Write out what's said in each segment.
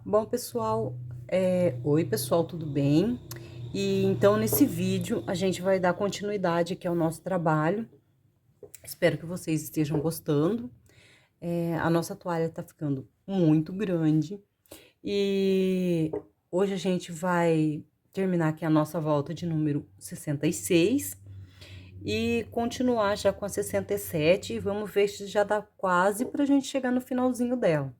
Bom, pessoal, oi pessoal, tudo bem? E então nesse vídeo a gente vai dar continuidade aqui ao nosso trabalho. Espero que vocês estejam gostando. A nossa toalha tá ficando muito grande e hoje a gente vai terminar aqui a nossa volta de número 66 e continuar já com a 67 e vamos ver se já dá quase pra gente chegar no finalzinho dela.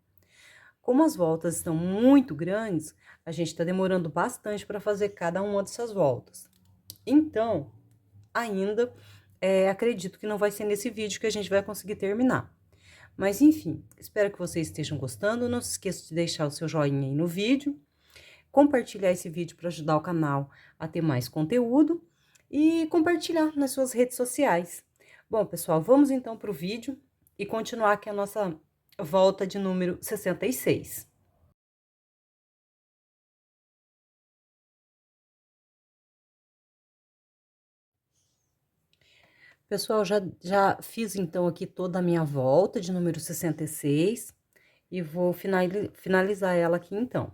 Como as voltas estão muito grandes, a gente está demorando bastante para fazer cada uma dessas voltas. Então, ainda acredito que não vai ser nesse vídeo que a gente vai conseguir terminar. Mas enfim, espero que vocês estejam gostando. Não se esqueça de deixar o seu joinha aí no vídeo, compartilhar esse vídeo para ajudar o canal a ter mais conteúdo e compartilhar nas suas redes sociais. Bom, pessoal, vamos então para o vídeo e continuar aqui a nossa volta de número 66. Pessoal, já fiz então aqui toda a minha volta de número 66 e vou finalizar ela aqui então.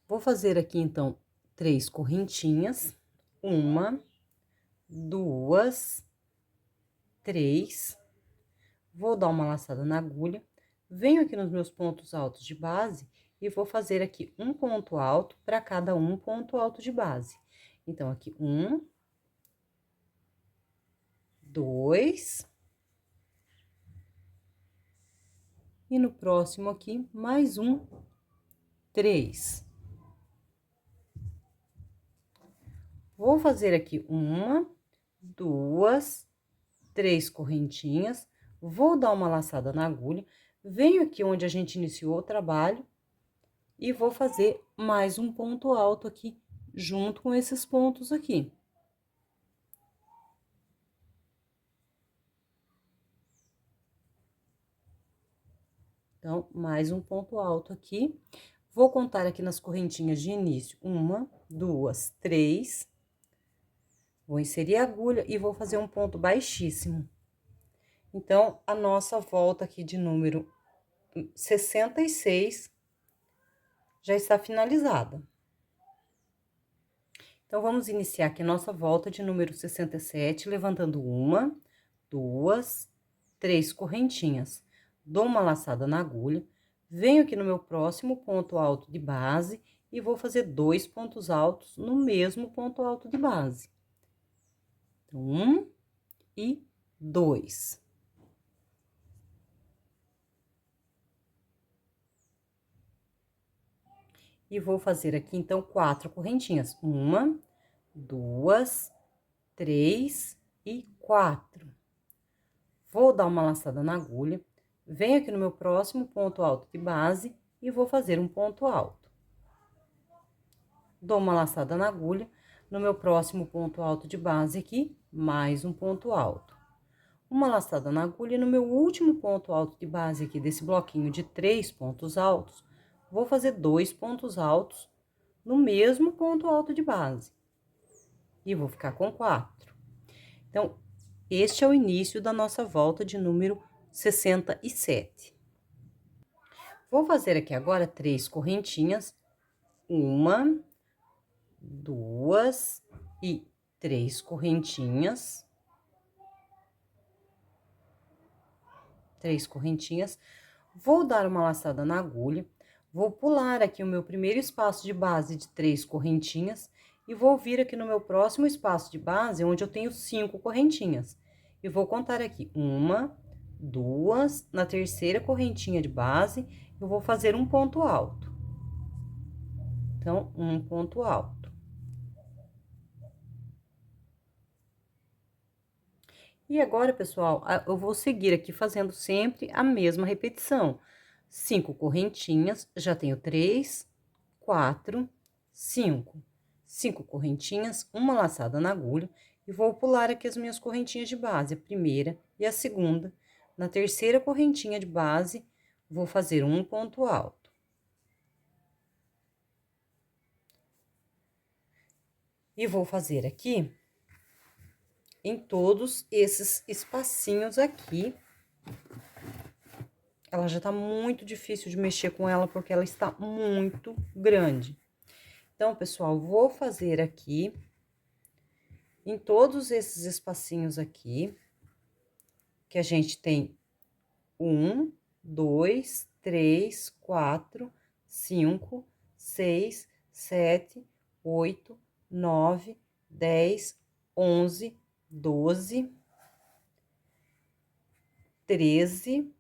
Vou fazer aqui então 3 correntinhas, uma, duas, três, vou dar uma laçada na agulha, venho aqui nos meus pontos altos de base e vou fazer aqui um ponto alto para cada um ponto alto de base. Então, aqui um, dois. E no próximo aqui, mais um, três. Vou fazer aqui uma, duas, três correntinhas, vou dar uma laçada na agulha, venho aqui onde a gente iniciou o trabalho e vou fazer mais um ponto alto aqui, junto com esses pontos aqui. Então, mais um ponto alto aqui. Vou contar aqui nas correntinhas de início, uma, duas, três. Vou inserir a agulha e vou fazer um ponto baixíssimo. Então, a nossa volta aqui de número 66 já está finalizada. Então, vamos iniciar aqui a nossa volta de número 67, levantando uma, duas, três correntinhas. Dou uma laçada na agulha, venho aqui no meu próximo ponto alto de base e vou fazer 2 pontos altos no mesmo ponto alto de base. Então, 1 e 2. E vou fazer aqui, então, 4 correntinhas. Uma, duas, três e 4. Vou dar uma laçada na agulha, venho aqui no meu próximo ponto alto de base e vou fazer um ponto alto. Dou uma laçada na agulha, no meu próximo ponto alto de base aqui, mais um ponto alto. Uma laçada na agulha, no meu último ponto alto de base aqui desse bloquinho de 3 pontos altos, vou fazer 2 pontos altos no mesmo ponto alto de base. E vou ficar com 4. Então, este é o início da nossa volta de número 67. Vou fazer aqui agora 3 correntinhas, uma, duas e 3 correntinhas. 3 correntinhas. Vou dar uma laçada na agulha, vou pular aqui o meu primeiro espaço de base de 3 correntinhas e vou vir aqui no meu próximo espaço de base, onde eu tenho 5 correntinhas. E vou contar aqui uma, duas, na terceira correntinha de base, eu vou fazer um ponto alto. Então, um ponto alto. E agora, pessoal, eu vou seguir aqui fazendo sempre a mesma repetição. 5 correntinhas, já tenho 3, 4, 5. 5 correntinhas, uma laçada na agulha, e vou pular aqui as minhas correntinhas de base, a primeira e a segunda. Na terceira correntinha de base, vou fazer um ponto alto. E vou fazer aqui em todos esses espacinhos aqui ela já tá muito difícil de mexer com ela, porque ela está muito grande. Então, pessoal, vou fazer aqui, em todos esses espacinhos aqui, que a gente tem 1, 2, 3, 4, 5, 6, 7, 8, 9, 10, 11, 12, 13,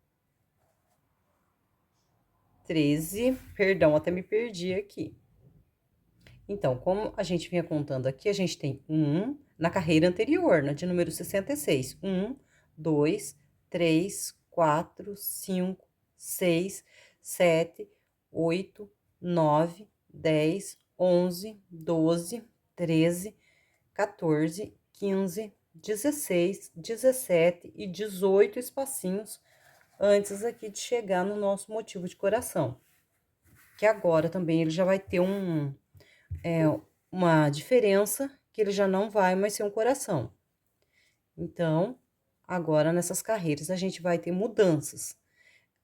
perdão, até me perdi aqui. Então, como a gente vinha contando aqui, a gente tem na carreira anterior, na de número 66. 2, 3, 4, 5, 6, 7, 8, 9, 10, 11, 12, 13, 14, 15, 16, 17 e 18 espacinhos antes aqui de chegar no nosso motivo de coração. Que agora também ele já vai ter uma diferença, que ele já não vai mais ser um coração. Então, agora nessas carreiras a gente vai ter mudanças.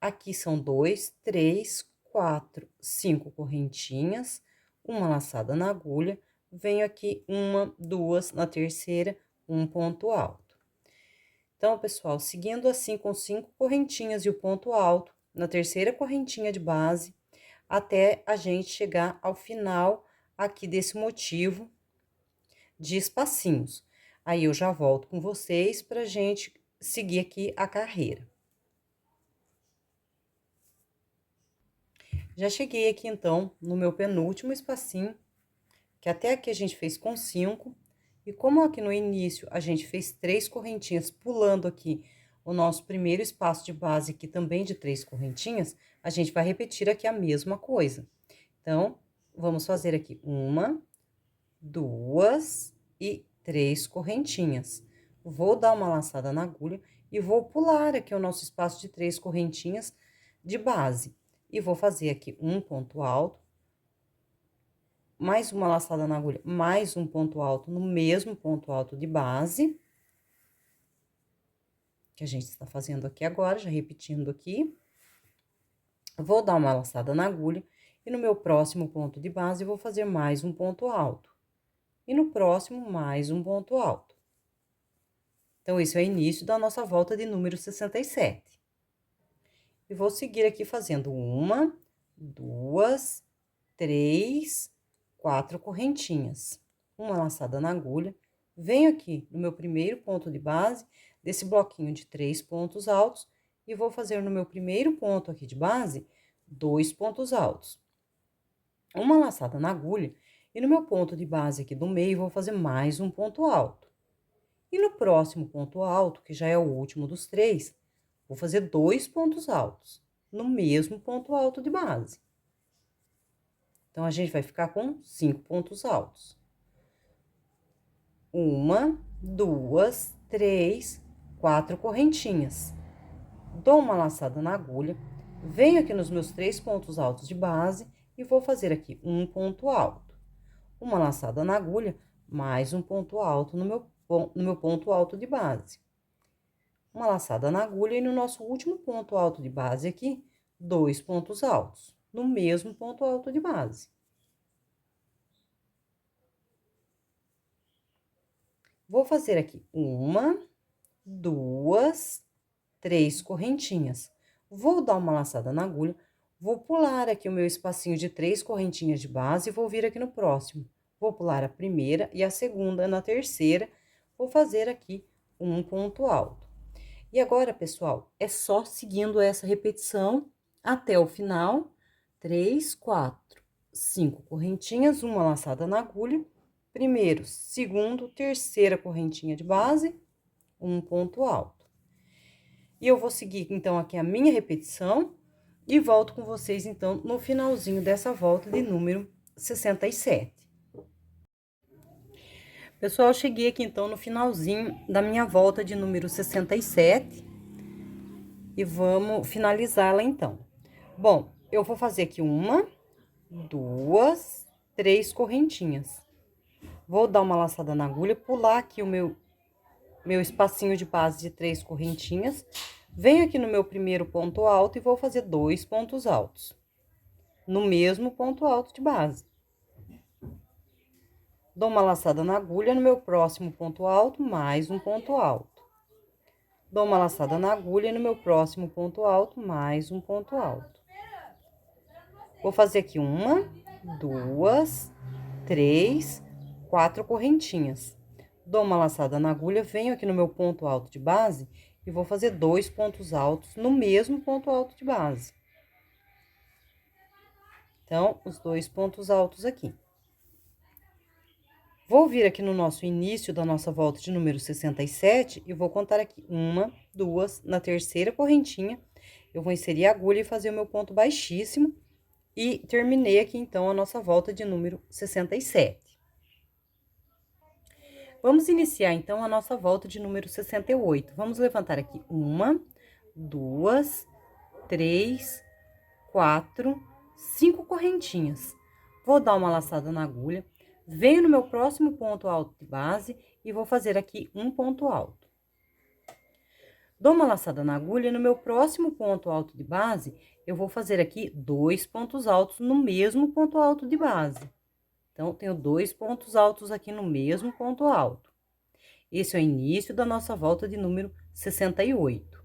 Aqui são 2, 3, 4, 5 correntinhas, uma laçada na agulha, venho aqui 1, 2, na terceira, um ponto alto. Então, pessoal, seguindo assim com 5 correntinhas e o ponto alto, na terceira correntinha de base, até a gente chegar ao final aqui desse motivo de espacinhos. Aí, eu já volto com vocês pra gente seguir aqui a carreira. Já cheguei aqui, então, no meu penúltimo espacinho, que até aqui a gente fez com 5. E como aqui no início a gente fez 3 correntinhas, pulando aqui o nosso primeiro espaço de base, aqui também de 3 correntinhas, a gente vai repetir aqui a mesma coisa. Então, vamos fazer aqui 1, 2 e 3 correntinhas. Vou dar uma laçada na agulha e vou pular aqui o nosso espaço de 3 correntinhas de base. E vou fazer aqui um ponto alto, mais uma laçada na agulha, mais um ponto alto no mesmo ponto alto de base, que a gente está fazendo aqui agora, já repetindo aqui. Vou dar uma laçada na agulha e no meu próximo ponto de base vou fazer mais um ponto alto. E no próximo, mais um ponto alto. Então, esse é o início da nossa volta de número 67. E vou seguir aqui fazendo 1, 2, 3, 4 correntinhas. Uma laçada na agulha. Venho aqui no meu primeiro ponto de base, desse bloquinho de 3 pontos altos, e vou fazer no meu primeiro ponto aqui de base, 2 pontos altos. Uma laçada na agulha, e no meu ponto de base aqui do meio, vou fazer mais um ponto alto. E no próximo ponto alto, que já é o último dos 3, vou fazer 2 pontos altos, no mesmo ponto alto de base. Então, a gente vai ficar com 5 pontos altos. 1, 2, 3, 4 correntinhas. Dou uma laçada na agulha, venho aqui nos meus 3 pontos altos de base e vou fazer aqui um ponto alto. Uma laçada na agulha, mais um ponto alto no meu ponto alto de base. Uma laçada na agulha e no nosso último ponto alto de base aqui, 2 pontos altos, no mesmo ponto alto de base. Vou fazer aqui 1, 2, 3 correntinhas. Vou dar uma laçada na agulha, vou pular aqui o meu espacinho de 3 correntinhas de base e vou vir aqui no próximo. Vou pular a primeira e a segunda na terceira, vou fazer aqui um ponto alto. E agora, pessoal, é só seguindo essa repetição até o final. 3, 4, 5 correntinhas, uma laçada na agulha, primeiro, segundo, terceira correntinha de base, um ponto alto. E eu vou seguir, então, aqui a minha repetição e volto com vocês, então, no finalzinho dessa volta de número 67. Pessoal, eu cheguei aqui, então, no finalzinho da minha volta de número 67 e vamos finalizá-la, então. Bom, eu vou fazer aqui 1, 2, 3 correntinhas. Vou dar uma laçada na agulha, pular aqui o meu espacinho de base de 3 correntinhas, Venho aqui no meu primeiro ponto alto e vou fazer 2 pontos altos, no mesmo ponto alto de base. Dou uma laçada na agulha no meu próximo ponto alto, mais um ponto alto. Dou uma laçada na agulha no meu próximo ponto alto, mais um ponto alto. Vou fazer aqui 1, 2, 3, 4 correntinhas. Dou uma laçada na agulha, venho aqui no meu ponto alto de base e vou fazer 2 pontos altos no mesmo ponto alto de base. Então, os 2 pontos altos aqui. Vou vir aqui no nosso início da nossa volta de número 67 e vou contar aqui 1, 2, na terceira correntinha, eu vou inserir a agulha e fazer o meu ponto baixíssimo. E terminei aqui, então, a nossa volta de número 67. Vamos iniciar, então, a nossa volta de número 68. Vamos levantar aqui 1, 2, 3, 4, 5 correntinhas. Vou dar uma laçada na agulha, venho no meu próximo ponto alto de base e vou fazer aqui um ponto alto. Dou uma laçada na agulha, no meu próximo ponto alto de base, eu vou fazer aqui 2 pontos altos no mesmo ponto alto de base. Então, tenho 2 pontos altos aqui no mesmo ponto alto. Esse é o início da nossa volta de número 68.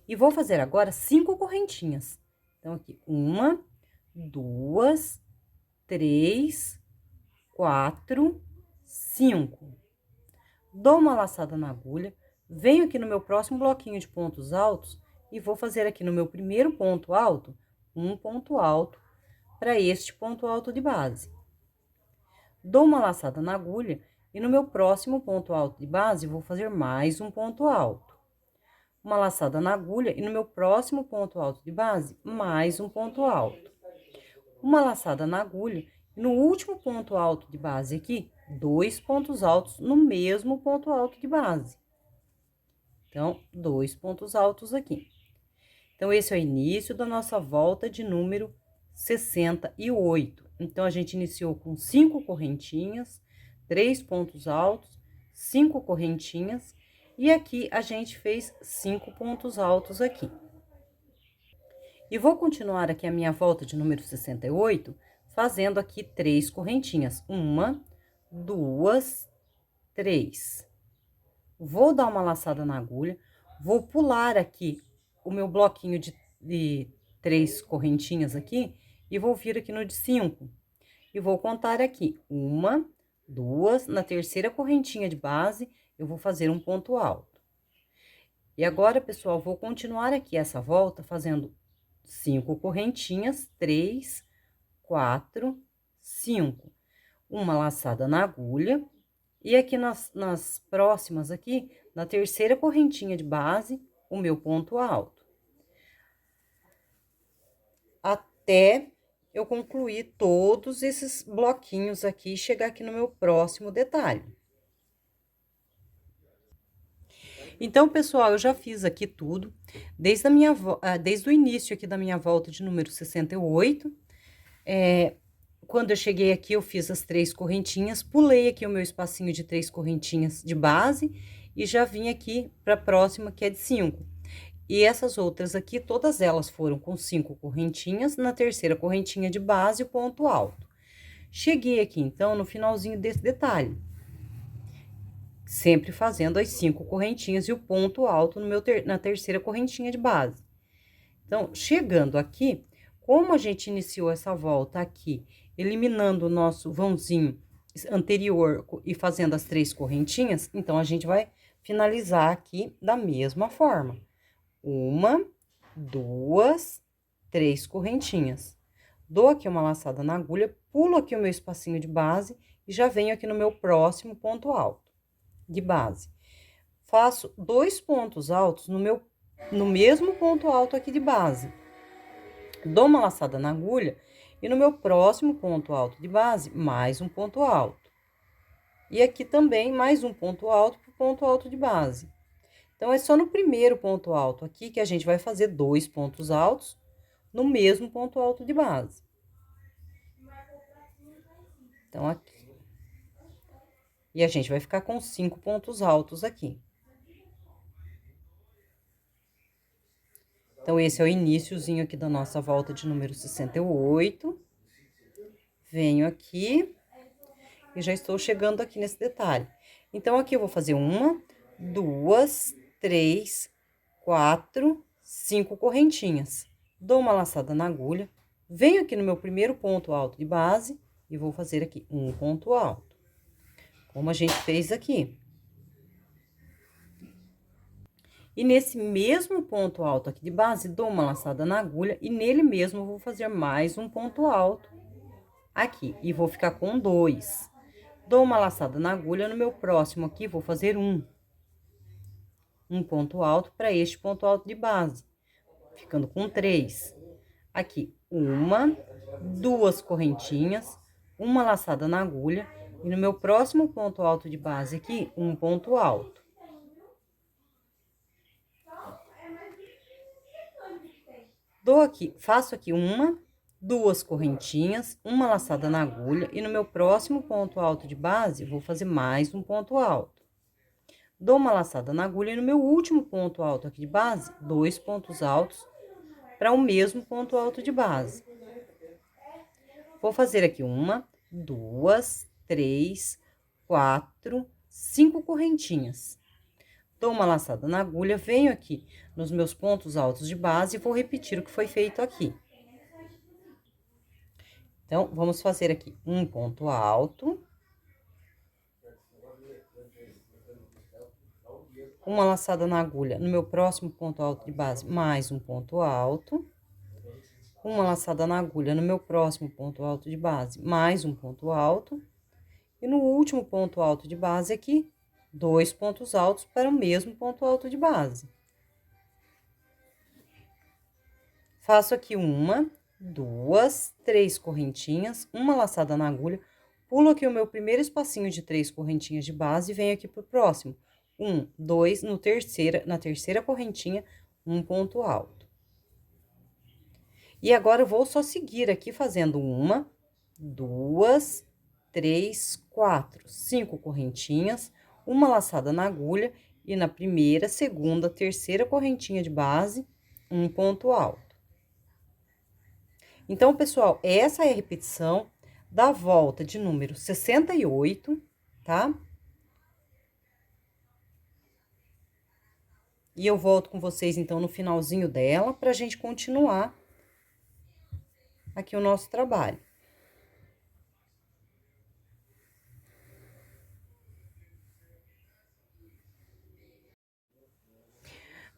E vou fazer agora 5 correntinhas. Então, aqui, 1, 2, 3, 4, 5. Dou uma laçada na agulha, venho aqui no meu próximo bloquinho de pontos altos e vou fazer aqui no meu primeiro ponto alto, um ponto alto para este ponto alto de base. Dou uma laçada na agulha e no meu próximo ponto alto de base vou fazer mais um ponto alto. Uma laçada na agulha e no meu próximo ponto alto de base, mais um ponto alto. Uma laçada na agulha e no último ponto alto de base aqui, 2 pontos altos no mesmo ponto alto de base. Então, 2 pontos altos aqui. Então, esse é o início da nossa volta de número 68. Então, a gente iniciou com 5 correntinhas, 3 pontos altos, 5 correntinhas, e aqui a gente fez 5 pontos altos aqui. E vou continuar aqui a minha volta de número 68, fazendo aqui 3 correntinhas. 1, 2, 3. Vou dar uma laçada na agulha, vou pular aqui o meu bloquinho de 3 correntinhas aqui e vou vir aqui no de 5. E vou contar aqui 1, 2, na terceira correntinha de base, eu vou fazer um ponto alto. E agora, pessoal, vou continuar aqui essa volta fazendo 5 correntinhas, 3, 4, 5. Uma laçada na agulha. E aqui nas próximas aqui, na terceira correntinha de base, o meu ponto alto. Até eu concluir todos esses bloquinhos aqui e chegar aqui no meu próximo detalhe. Então, pessoal, eu já fiz aqui tudo, desde o início aqui da minha volta de número 68. Quando eu cheguei aqui, eu fiz as 3 correntinhas, pulei aqui o meu espacinho de 3 correntinhas de base e já vim aqui para a próxima, que é de 5. E essas outras aqui, todas elas foram com 5 correntinhas, na terceira correntinha de base, o ponto alto. Cheguei aqui, então, no finalzinho desse detalhe. Sempre fazendo as 5 correntinhas e o ponto alto na terceira correntinha de base. Então, chegando aqui, como a gente iniciou essa volta aqui, eliminando o nosso vãozinho anterior e fazendo as 3 correntinhas, então, a gente vai finalizar aqui da mesma forma. 1, 2, 3 correntinhas. Dou aqui uma laçada na agulha, pulo aqui o meu espacinho de base e já venho aqui no meu próximo ponto alto de base. Faço 2 pontos altos no mesmo ponto alto aqui de base. Dou uma laçada na agulha e no meu próximo ponto alto de base, mais um ponto alto. E aqui também mais um ponto alto pro ponto alto de base. Então, é só no primeiro ponto alto aqui que a gente vai fazer 2 pontos altos no mesmo ponto alto de base. Então, aqui. E a gente vai ficar com 5 pontos altos aqui. Então, esse é o iniciozinho aqui da nossa volta de número 68. Venho aqui e já estou chegando aqui nesse detalhe. Então, aqui eu vou fazer 1, 2, 3, 4, 5 correntinhas. Dou uma laçada na agulha, venho aqui no meu primeiro ponto alto de base e vou fazer aqui um ponto alto, como a gente fez aqui. E nesse mesmo ponto alto aqui de base, dou uma laçada na agulha e nele mesmo eu vou fazer mais um ponto alto aqui. E vou ficar com 2. Dou uma laçada na agulha, no meu próximo aqui, vou fazer um ponto alto para este ponto alto de base, ficando com 3. Aqui, 1, 2 correntinhas, uma laçada na agulha, e no meu próximo ponto alto de base aqui, um ponto alto. Dou aqui, faço aqui 1, 2 correntinhas, uma laçada na agulha, e no meu próximo ponto alto de base, vou fazer mais um ponto alto. Dou uma laçada na agulha, e no meu último ponto alto aqui de base, 2 pontos altos, para o mesmo ponto alto de base. Vou fazer aqui 1, 2, 3, 4, 5 correntinhas. Dou uma laçada na agulha, venho aqui nos meus pontos altos de base e vou repetir o que foi feito aqui. Então, vamos fazer aqui um ponto alto. Uma laçada na agulha no meu próximo ponto alto de base, mais um ponto alto. Uma laçada na agulha no meu próximo ponto alto de base, mais um ponto alto. E no último ponto alto de base aqui, 2 pontos altos para o mesmo ponto alto de base. Faço aqui 1, 2, 3 correntinhas, uma laçada na agulha, pulo aqui o meu primeiro espacinho de 3 correntinhas de base e venho aqui pro próximo. 1, 2, na terceira correntinha, um ponto alto. E agora eu vou só seguir aqui fazendo 1, 2, 3, 4, 5 correntinhas, uma laçada na agulha e na primeira, segunda, terceira correntinha de base, um ponto alto. Então, pessoal, essa é a repetição da volta de número 68, tá? E eu volto com vocês, então, no finalzinho dela, pra gente continuar aqui o nosso trabalho.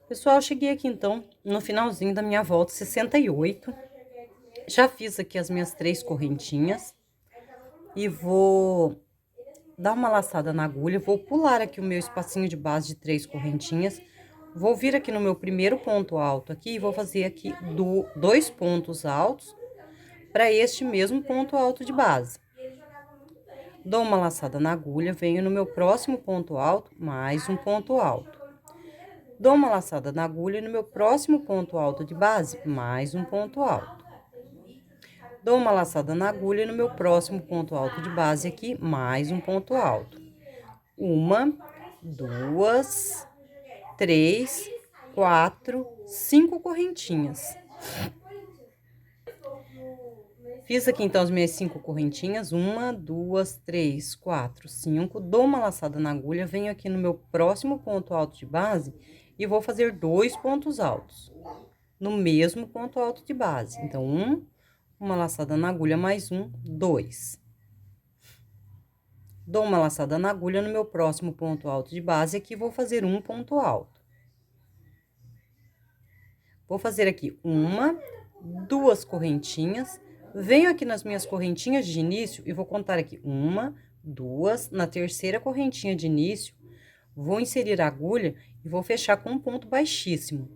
Pessoal, eu cheguei aqui, então, no finalzinho da minha volta 68. Já fiz aqui as minhas 3 correntinhas. E vou dar uma laçada na agulha, vou pular aqui o meu espacinho de base de 3 correntinhas. Vou vir aqui no meu primeiro ponto alto aqui e vou fazer aqui 2 pontos altos para este mesmo ponto alto de base. Dou uma laçada na agulha, venho no meu próximo ponto alto, mais um ponto alto. Dou uma laçada na agulha no meu próximo ponto alto de base, mais um ponto alto. Dou uma laçada na agulha no meu próximo ponto alto de base aqui, mais um ponto alto. 1, 2, 3, 4, 5 correntinhas. Fiz aqui, então, as minhas 5 correntinhas, 1, 2, 3, 4, 5, dou uma laçada na agulha, venho aqui no meu próximo ponto alto de base e vou fazer 2 pontos altos, no mesmo ponto alto de base. Então, uma laçada na agulha, mais 2. Dou uma laçada na agulha no meu próximo ponto alto de base, aqui vou fazer um ponto alto. Vou fazer aqui 2 correntinhas, venho aqui nas minhas correntinhas de início e vou contar aqui 1, 2, na terceira correntinha de início, vou inserir a agulha e vou fechar com um ponto baixíssimo.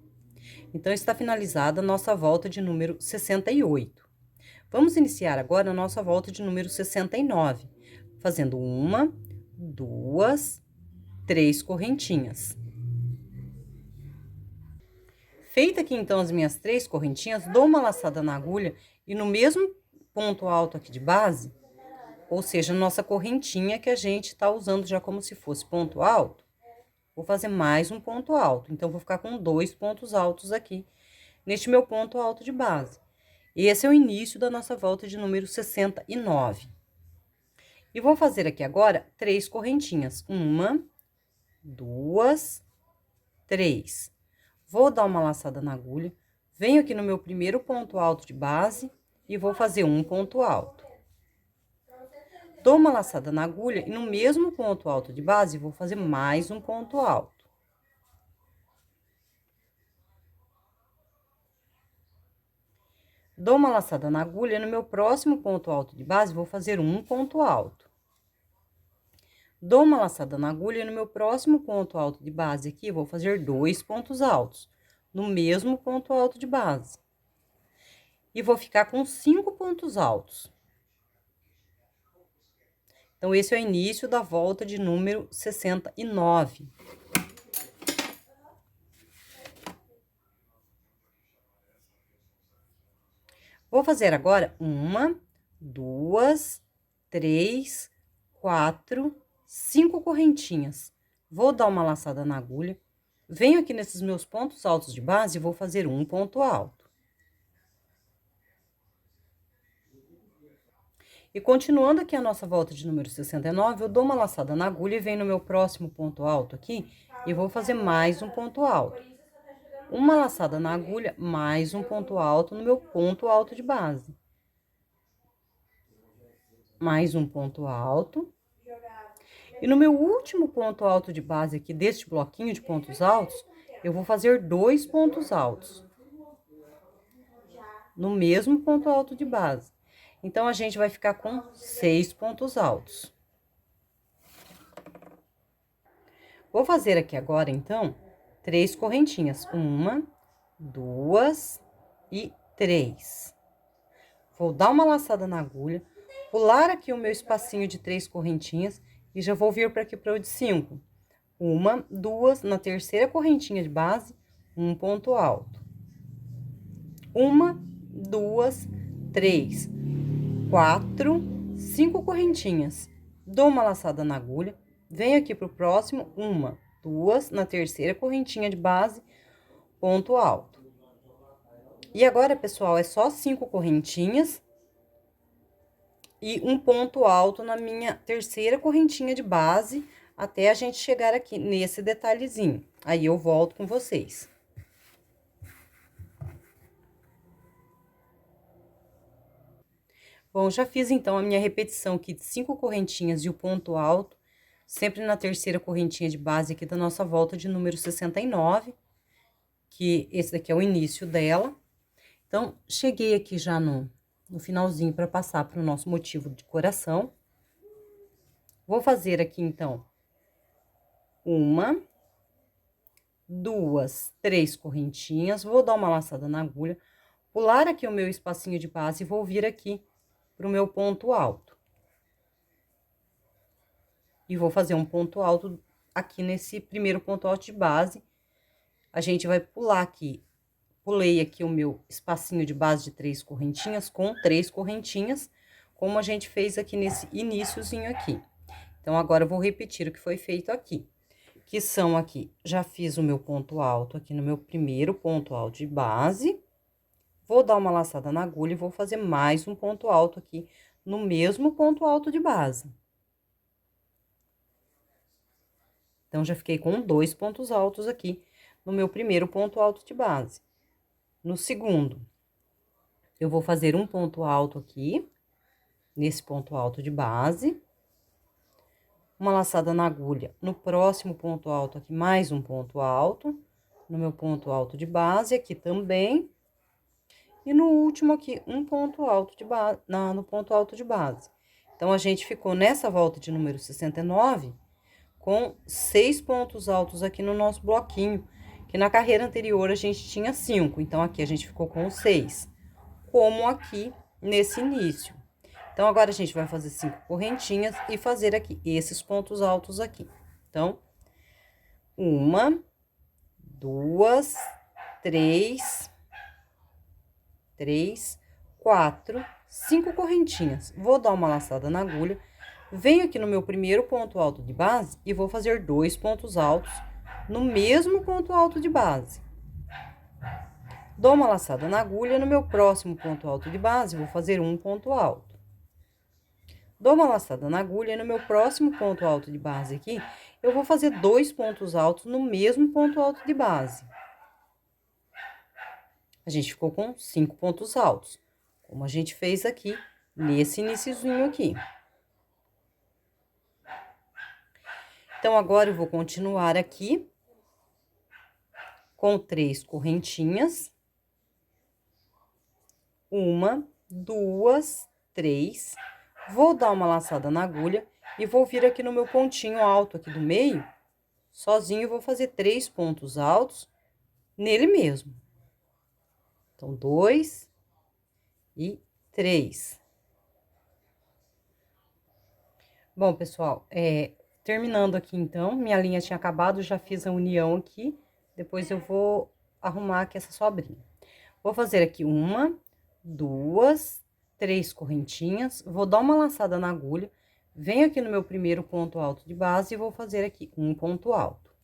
Então, está finalizada a nossa volta de número 68. Vamos iniciar agora a nossa volta de número 69, fazendo 1, 2, 3 correntinhas. Feita aqui, então, as minhas 3 correntinhas, dou uma laçada na agulha e no mesmo ponto alto aqui de base, ou seja, nossa correntinha que a gente tá usando já como se fosse ponto alto, vou fazer mais um ponto alto. Então, vou ficar com 2 pontos altos aqui neste meu ponto alto de base. Esse é o início da nossa volta de número 69. E vou fazer aqui agora 3 correntinhas. 1, 2, 3. Vou dar uma laçada na agulha, venho aqui no meu primeiro ponto alto de base e vou fazer um ponto alto. Dou uma laçada na agulha e no mesmo ponto alto de base, vou fazer mais um ponto alto. Dou uma laçada na agulha, no meu próximo ponto alto de base, vou fazer um ponto alto. Dou uma laçada na agulha, no meu próximo ponto alto de base aqui, vou fazer 2 pontos altos, no mesmo ponto alto de base. E vou ficar com 5 pontos altos. Então, esse é o início da volta de número 69. Vou fazer agora 1, 2, 3, 4, 5 correntinhas. Vou dar uma laçada na agulha, venho aqui nesses meus pontos altos de base e vou fazer um ponto alto. E continuando aqui a nossa volta de número 69, eu dou uma laçada na agulha e venho no meu próximo ponto alto aqui e vou fazer mais um ponto alto. Uma laçada na agulha, mais um ponto alto no meu ponto alto de base. Mais um ponto alto. E no meu último ponto alto de base aqui deste bloquinho de pontos altos, eu vou fazer 2 pontos altos. No mesmo ponto alto de base. Então, a gente vai ficar com 6 pontos altos. Vou fazer aqui agora, então, 3 correntinhas. 1, 2 e 3. Vou dar uma laçada na agulha, pular aqui o meu espacinho de 3 correntinhas e já vou vir para aqui para o de 5. 1, 2, na terceira correntinha de base, um ponto alto. 1, 2, 3, 4, 5 correntinhas. Dou uma laçada na agulha, venho aqui pro próximo, 1, 2, na terceira correntinha de base, ponto alto. E agora, pessoal, é só 5 correntinhas e um ponto alto na minha terceira correntinha de base, até a gente chegar aqui nesse detalhezinho. Aí, eu volto com vocês. Bom, já fiz, então, a minha repetição aqui de 5 correntinhas e o ponto alto, sempre na terceira correntinha de base aqui da nossa volta de número 69, que esse daqui é o início dela. Então, cheguei aqui já no finalzinho para passar para o nosso motivo de coração. Vou fazer aqui, então, 1, 2, 3 correntinhas, vou dar uma laçada na agulha, pular aqui o meu espacinho de base e vou vir aqui pro meu ponto alto. E vou fazer um ponto alto aqui nesse primeiro ponto alto de base. A gente vai pular aqui, pulei aqui o meu espacinho de base de 3 correntinhas com 3 correntinhas, como a gente fez aqui nesse iniciozinho aqui. Então, agora eu vou repetir o que foi feito aqui, que são aqui, já fiz o meu ponto alto aqui no meu primeiro ponto alto de base. Vou dar uma laçada na agulha e vou fazer mais um ponto alto aqui no mesmo ponto alto de base. Então, já fiquei com 2 pontos altos aqui no meu primeiro ponto alto de base. No segundo, eu vou fazer um ponto alto aqui, nesse ponto alto de base. Uma laçada na agulha no próximo ponto alto aqui, mais um ponto alto, no meu ponto alto de base, aqui também. E no último aqui, um ponto alto de base, no ponto alto de base. Então, a gente ficou nessa volta de número 69 com 6 pontos altos aqui no nosso bloquinho, que na carreira anterior a gente tinha 5, então aqui a gente ficou com 6, como aqui nesse início. Então, agora a gente vai fazer 5 correntinhas e fazer aqui esses pontos altos aqui. Então, 1, 2, 3, 4, 5 correntinhas. Vou dar uma laçada na agulha, venho aqui no meu primeiro ponto alto de base e vou fazer 2 pontos altos no mesmo ponto alto de base. Dou uma laçada na agulha, no meu próximo ponto alto de base, vou fazer um ponto alto. Dou uma laçada na agulha, no meu próximo ponto alto de base aqui, eu vou fazer 2 pontos altos no mesmo ponto alto de base. A gente ficou com 5 pontos altos, como a gente fez aqui, nesse iniciozinho aqui. Então, agora eu vou continuar aqui com 3 correntinhas. 1, 2, 3. Vou dar uma laçada na agulha e vou vir aqui no meu pontinho alto aqui do meio, sozinho, vou fazer 3 pontos altos nele mesmo. Então, 2 e 3. Bom, pessoal, terminando aqui então, minha linha tinha acabado, já fiz a união aqui, depois eu vou arrumar aqui essa sobrinha. Vou fazer aqui 1, 2, 3 correntinhas, vou dar uma laçada na agulha, venho aqui no meu primeiro ponto alto de base e vou fazer aqui um ponto alto.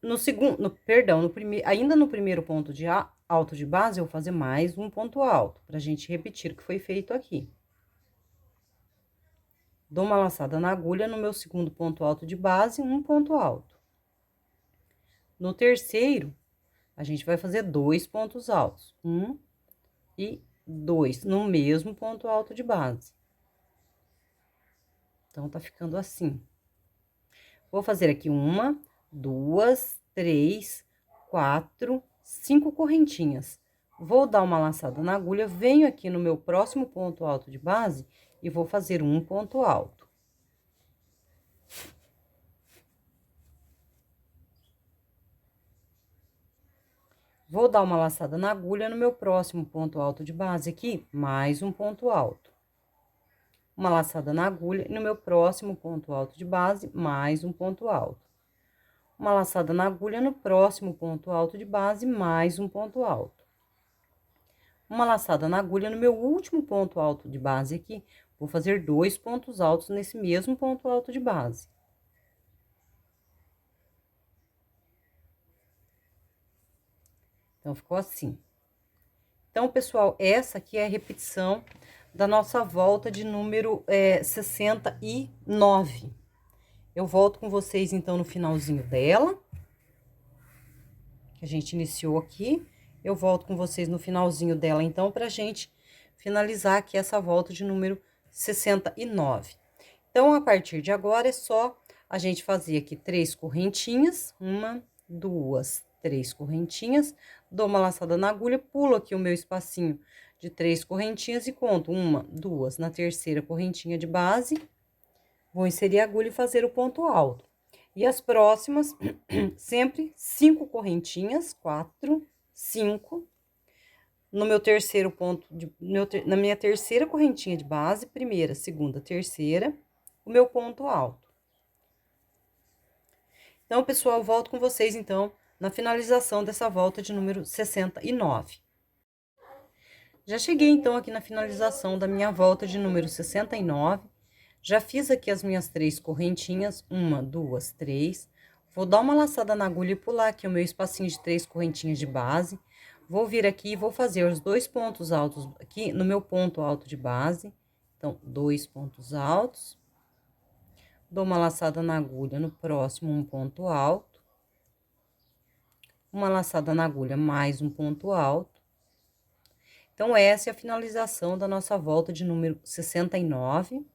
No segundo, perdão, ainda no primeiro ponto de alto de base, eu vou fazer mais um ponto alto, pra gente repetir o que foi feito aqui. Dou uma laçada na agulha no meu segundo ponto alto de base, um ponto alto. No terceiro, a gente vai fazer 2 pontos altos, 1 e 2, no mesmo ponto alto de base. Então, tá ficando assim. Vou fazer aqui 1, 2, 3, 4, 5 correntinhas. Vou dar uma laçada na agulha, venho aqui no meu próximo ponto alto de base e vou fazer um ponto alto. Vou dar uma laçada na agulha no meu próximo ponto alto de base aqui, mais um ponto alto. Uma laçada na agulha no meu próximo ponto alto de base, mais um ponto alto. Uma laçada na agulha no próximo ponto alto de base, mais um ponto alto. Uma laçada na agulha no meu último ponto alto de base aqui, vou fazer 2 pontos altos nesse mesmo ponto alto de base. Então, ficou assim. Então, pessoal, essa aqui é a repetição da nossa volta de número 69. Eu volto com vocês, então, no finalzinho dela, que a gente iniciou aqui. Eu volto com vocês no finalzinho dela, então, pra gente finalizar aqui essa volta de número 69. Então, a partir de agora, é só a gente fazer aqui 3 correntinhas, 1, 2, 3 correntinhas, dou uma laçada na agulha, pulo aqui o meu espacinho de 3 correntinhas e conto 1, 2, na terceira correntinha de base, vou inserir a agulha e fazer o ponto alto. E as próximas, sempre 5 correntinhas, 4, 5. No meu terceiro ponto, na minha terceira correntinha de base, primeira, segunda, terceira, o meu ponto alto. Então, pessoal, volto com vocês, então, na finalização dessa volta de número 69. Já cheguei, então, aqui na finalização da minha volta de número 69. Já fiz aqui as minhas 3 correntinhas, 1, 2, 3. Vou dar uma laçada na agulha e pular aqui o meu espacinho de 3 correntinhas de base. Vou vir aqui e vou fazer os 2 pontos altos aqui no meu ponto alto de base. Então, 2 pontos altos. Dou uma laçada na agulha no próximo, um ponto alto. Uma laçada na agulha, mais um ponto alto. Então, essa é a finalização da nossa volta de número 69.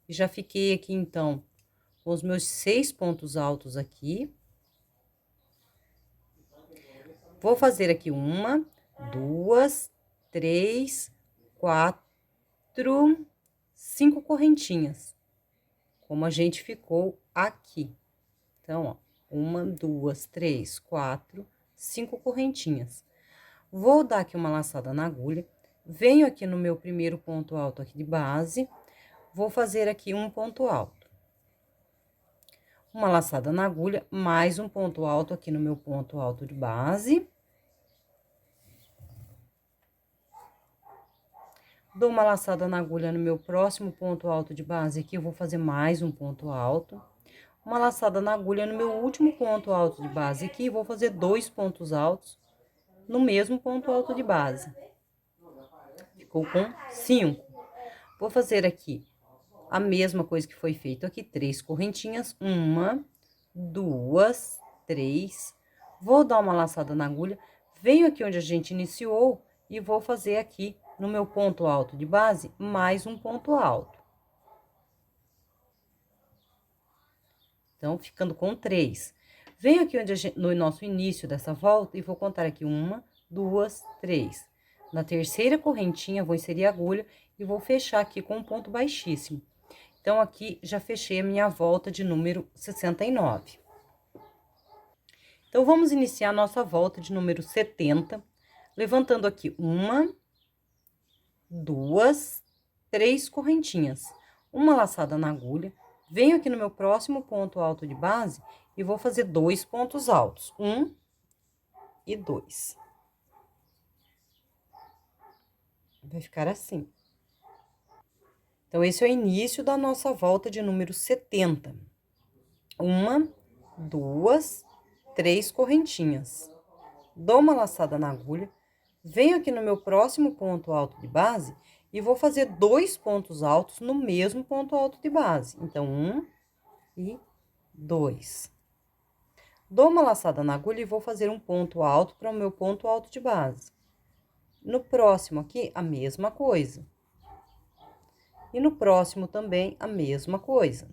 E já fiquei aqui, então, com os meus 6 pontos altos aqui. Vou fazer aqui 1, 2, 3, 4, 5 correntinhas, como a gente ficou aqui. Então, ó, 1, 2, 3, 4, 5 correntinhas. Vou dar aqui uma laçada na agulha, venho aqui no meu primeiro ponto alto aqui de base, vou fazer aqui um ponto alto. Uma laçada na agulha, mais um ponto alto aqui no meu ponto alto de base. Dou uma laçada na agulha no meu próximo ponto alto de base aqui, eu vou fazer mais um ponto alto. uma laçada na agulha no meu último ponto alto de base aqui, e vou fazer 2 pontos altos no mesmo ponto alto de base. Ficou com 5. Vou fazer aqui a mesma coisa que foi feito aqui, 3 correntinhas, 1, 2, 3. Vou dar uma laçada na agulha, venho aqui onde a gente iniciou e vou fazer aqui no meu ponto alto de base mais um ponto alto. Então, ficando com 3. Venho aqui onde no nosso início dessa volta e vou contar aqui 1, 2, 3. Na terceira correntinha, vou inserir a agulha e vou fechar aqui com um ponto baixíssimo. Então, aqui já fechei a minha volta de número 69. Então, vamos iniciar a nossa volta de número 70, levantando aqui 1, 2, 3 correntinhas, uma laçada na agulha, venho aqui no meu próximo ponto alto de base e vou fazer 2 pontos altos, 1 e 2. Vai ficar assim. Então, esse é o início da nossa volta de número 70. 1, 2, 3 correntinhas. Dou uma laçada na agulha, venho aqui no meu próximo ponto alto de base e vou fazer 2 pontos altos no mesmo ponto alto de base. Então, 1 e 2. Dou uma laçada na agulha e vou fazer um ponto alto para o meu ponto alto de base. No próximo aqui, a mesma coisa. E no próximo também, a mesma coisa.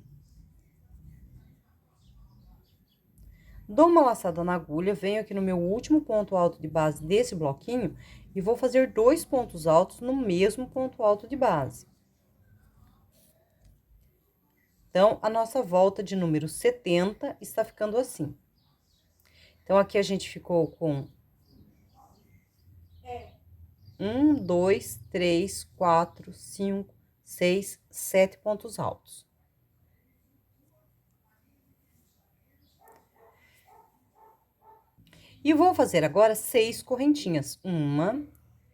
Dou uma laçada na agulha, venho aqui no meu último ponto alto de base desse bloquinho e vou fazer 2 pontos altos no mesmo ponto alto de base. Então, a nossa volta de número 70 está ficando assim. Então, aqui a gente ficou com 1, 2, 3, 4, 5, 6, 7 pontos altos. E vou fazer agora 6 correntinhas. 1,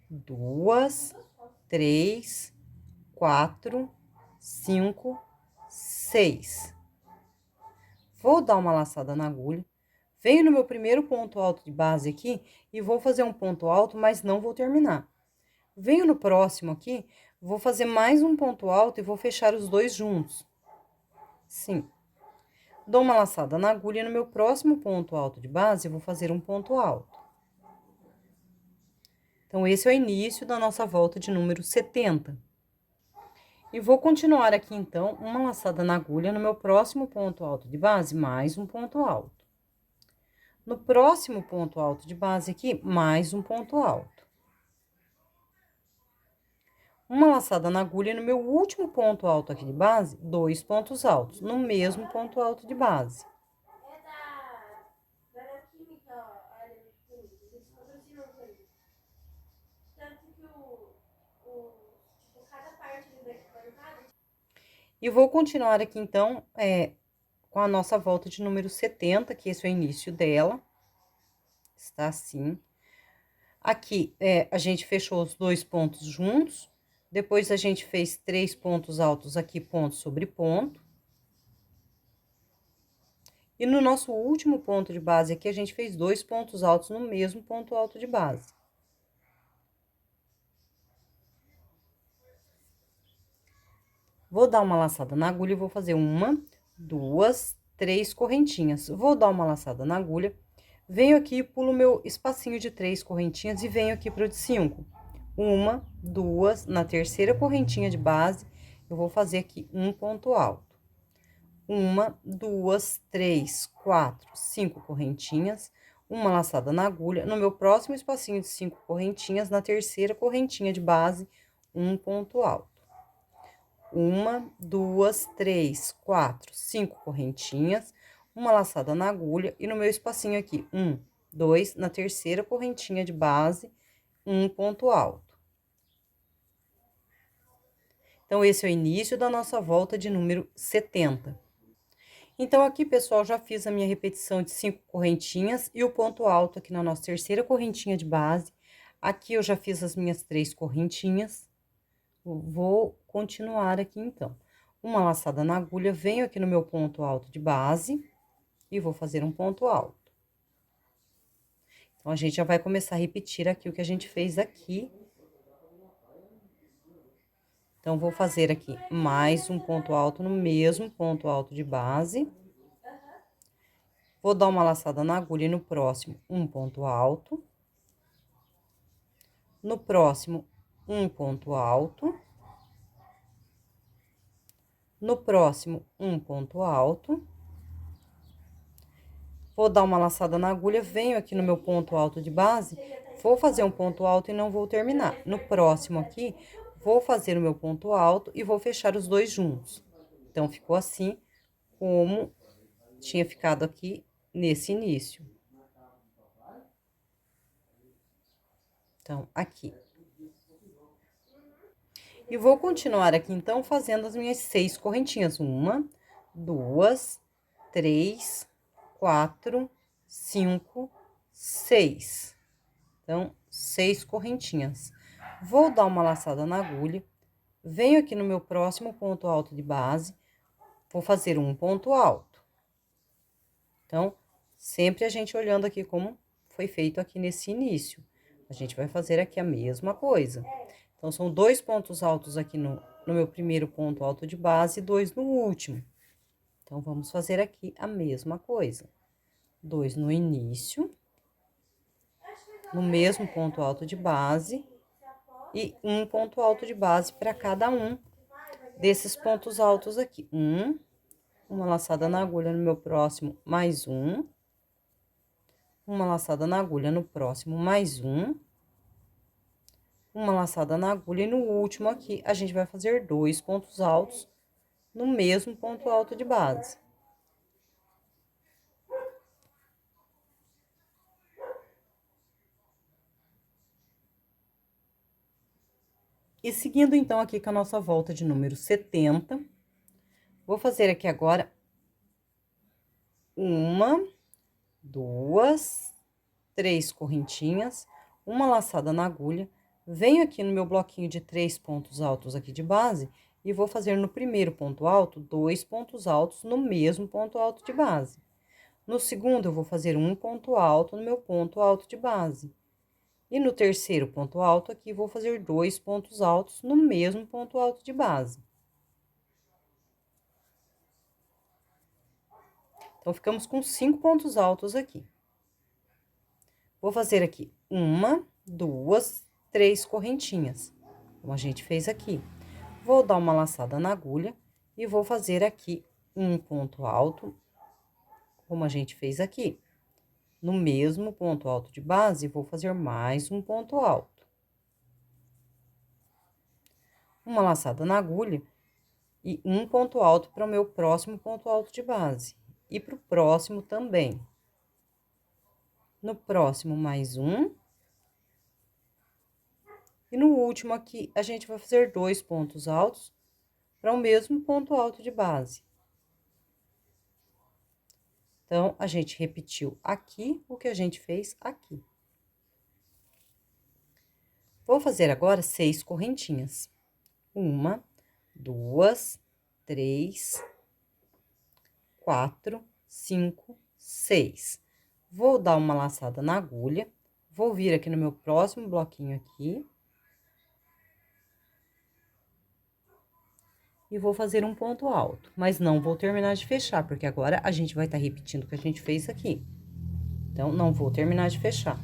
2, 3, 4, 5, 6. Vou dar uma laçada na agulha. Venho no meu primeiro ponto alto de base aqui e vou fazer um ponto alto, mas não vou terminar. Venho no próximo aqui, vou fazer mais um ponto alto e vou fechar os dois juntos. Sim. Dou uma laçada na agulha no meu próximo ponto alto de base, vou fazer um ponto alto. Então, esse é o início da nossa volta de número 70. E vou continuar aqui, então, uma laçada na agulha no meu próximo ponto alto de base, mais um ponto alto. No próximo ponto alto de base aqui, mais um ponto alto. Uma laçada na agulha no meu último ponto alto aqui de base, 2 pontos altos, no mesmo ponto alto de base. E vou continuar aqui, então, com a nossa volta de número 70, que esse é o início dela. Está assim. Aqui, a gente fechou os 2 pontos juntos. Depois, a gente fez 3 pontos altos aqui, ponto sobre ponto. E no nosso último ponto de base aqui, a gente fez 2 pontos altos no mesmo ponto alto de base. Vou dar uma laçada na agulha e vou fazer 1, 2, 3 correntinhas. Vou dar uma laçada na agulha, venho aqui, pulo meu espacinho de 3 correntinhas e venho aqui pro de 5. 1, 2, na terceira correntinha de base, eu vou fazer aqui um ponto alto. 1, 2, 3, 4, 5 correntinhas, uma laçada na agulha. No meu próximo espacinho de 5 correntinhas, na terceira correntinha de base, um ponto alto. 1, 2, 3, 4, 5 correntinhas, uma laçada na agulha e no meu espacinho aqui, 1, 2, na terceira correntinha de base, um ponto alto. Então, esse é o início da nossa volta de número 70. Então, aqui, pessoal, já fiz a minha repetição de 5 correntinhas e o ponto alto aqui na nossa terceira correntinha de base. Aqui, eu já fiz as minhas 3 correntinhas. Vou continuar aqui, então. uma laçada na agulha, venho aqui no meu ponto alto de base e vou fazer um ponto alto. Então, a gente já vai começar a repetir aqui o que a gente fez aqui. Então, vou fazer aqui mais um ponto alto no mesmo ponto alto de base. Vou dar uma laçada na agulha e no próximo, um ponto alto. No próximo, um ponto alto. No próximo, um ponto alto. Vou dar uma laçada na agulha, venho aqui no meu ponto alto de base, vou fazer um ponto alto e não vou terminar. No próximo aqui, vou fazer o meu ponto alto e vou fechar os dois juntos. Então, ficou assim, como tinha ficado aqui nesse início. Então, aqui. E vou continuar aqui, então, fazendo as minhas 6 correntinhas. 1, 2, 3, 4, 5, 6. Então, 6 correntinhas. Vou dar uma laçada na agulha, venho aqui no meu próximo ponto alto de base, vou fazer um ponto alto. Então, sempre a gente olhando aqui como foi feito aqui nesse início. A gente vai fazer aqui a mesma coisa. Então, são 2 pontos altos aqui no meu primeiro ponto alto de base e 2 no último. Então, vamos fazer aqui a mesma coisa. 2 no início, no mesmo ponto alto de base, e um ponto alto de base para cada um desses pontos altos aqui. Uma laçada na agulha no meu próximo, mais um. Uma laçada na agulha no próximo, mais um. Uma laçada na agulha e no último aqui, a gente vai fazer 2 pontos altos no mesmo ponto alto de base. E seguindo, então, aqui com a nossa volta de número 70, vou fazer aqui agora 1, 2, 3 correntinhas, uma laçada na agulha, venho aqui no meu bloquinho de 3 pontos altos aqui de base e vou fazer no primeiro ponto alto 2 pontos altos no mesmo ponto alto de base. No segundo, eu vou fazer um ponto alto no meu ponto alto de base. E no terceiro ponto alto aqui, vou fazer 2 pontos altos no mesmo ponto alto de base. Então, ficamos com 5 pontos altos aqui. Vou fazer aqui 1, 2, 3 correntinhas, como a gente fez aqui. Vou dar uma laçada na agulha e vou fazer aqui um ponto alto, como a gente fez aqui. No mesmo ponto alto de base, vou fazer mais um ponto alto. Uma laçada na agulha e um ponto alto para o meu próximo ponto alto de base. E para o próximo também. No próximo, mais um. E no último aqui, a gente vai fazer 2 pontos altos para o mesmo ponto alto de base. Então, a gente repetiu aqui o que a gente fez aqui. Vou fazer agora 6 correntinhas. 1, 2, 3, 4, 5, 6. Vou dar uma laçada na agulha, vou vir aqui no meu próximo bloquinho aqui. E vou fazer um ponto alto, mas não vou terminar de fechar, porque agora a gente vai estar repetindo o que a gente fez aqui. Então, não vou terminar de fechar.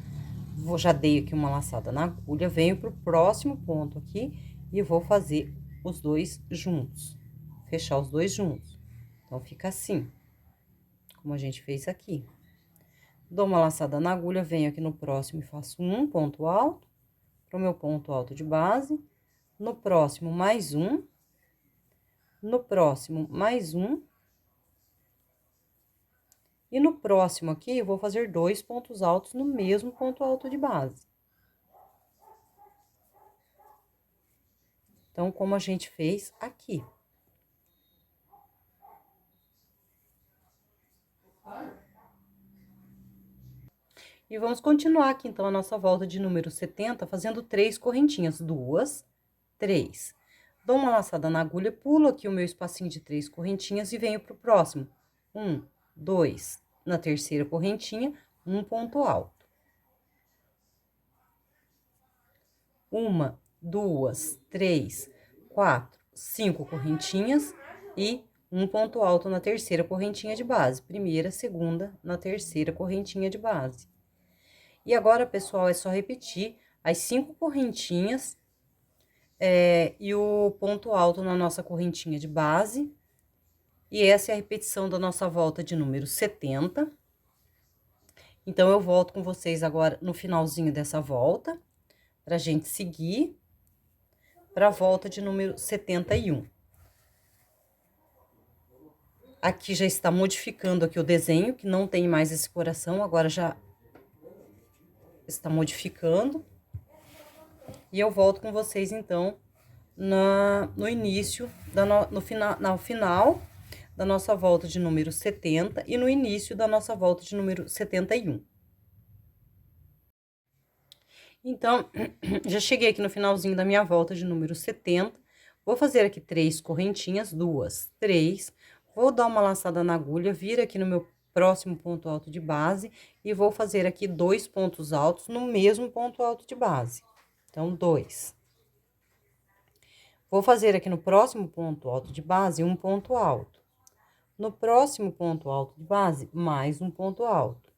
Já dei aqui uma laçada na agulha, venho pro próximo ponto aqui e vou fazer os dois juntos. Fechar os dois juntos. Então, fica assim, como a gente fez aqui. Dou uma laçada na agulha, venho aqui no próximo e faço um ponto alto, pro meu ponto alto de base. No próximo, mais um. No próximo, mais um. E no próximo aqui, eu vou fazer 2 pontos altos no mesmo ponto alto de base. Então, como a gente fez aqui. E vamos continuar aqui, então, a nossa volta de número 70, fazendo 3 correntinhas. 2, 3. Dou uma laçada na agulha, pulo aqui o meu espacinho de 3 correntinhas e venho pro próximo. 1, 2, na terceira correntinha, um ponto alto. 1, 2, 3, 4, 5 correntinhas e um ponto alto na terceira correntinha de base. Primeira, segunda, na terceira correntinha de base. E agora, pessoal, é só repetir as 5 correntinhas e o ponto alto na nossa correntinha de base. E essa é a repetição da nossa volta de número 70. Então, eu volto com vocês agora no finalzinho dessa volta, pra gente seguir para a volta de número 71. Aqui já está modificando aqui o desenho, que não tem mais esse coração, agora já está modificando. E eu volto com vocês, então, no início, no final da nossa volta de número 70 e no início da nossa volta de número 71. Então, já cheguei aqui no finalzinho da minha volta de número 70. Vou fazer aqui 3 correntinhas, 2, 3. Vou dar uma laçada na agulha, vir aqui no meu próximo ponto alto de base e vou fazer aqui 2 pontos altos no mesmo ponto alto de base. Então, 2. Vou fazer aqui no próximo ponto alto de base um ponto alto. No próximo ponto alto de base, mais um ponto alto.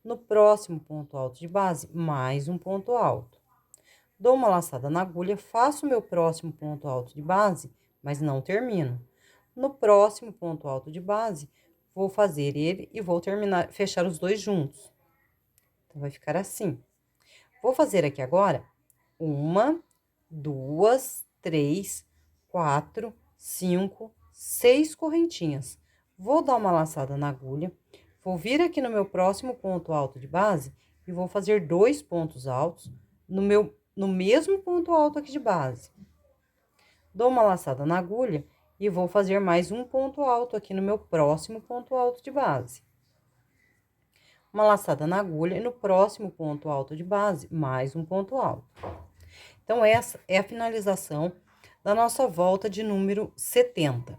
No próximo ponto alto de base, mais um ponto alto. Dou uma laçada na agulha, faço o meu próximo ponto alto de base, mas não termino. No próximo ponto alto de base, vou fazer ele e vou terminar, fechar os dois juntos. Então, vai ficar assim. Vou fazer aqui agora 1, 2, 3, 4, 5, 6 correntinhas. Vou dar uma laçada na agulha, vou vir aqui no meu próximo ponto alto de base e vou fazer 2 pontos altos no mesmo ponto alto aqui de base. Dou uma laçada na agulha e vou fazer mais um ponto alto aqui no meu próximo ponto alto de base. Uma laçada na agulha e no próximo ponto alto de base, mais um ponto alto. Então, essa é a finalização da nossa volta de número 70.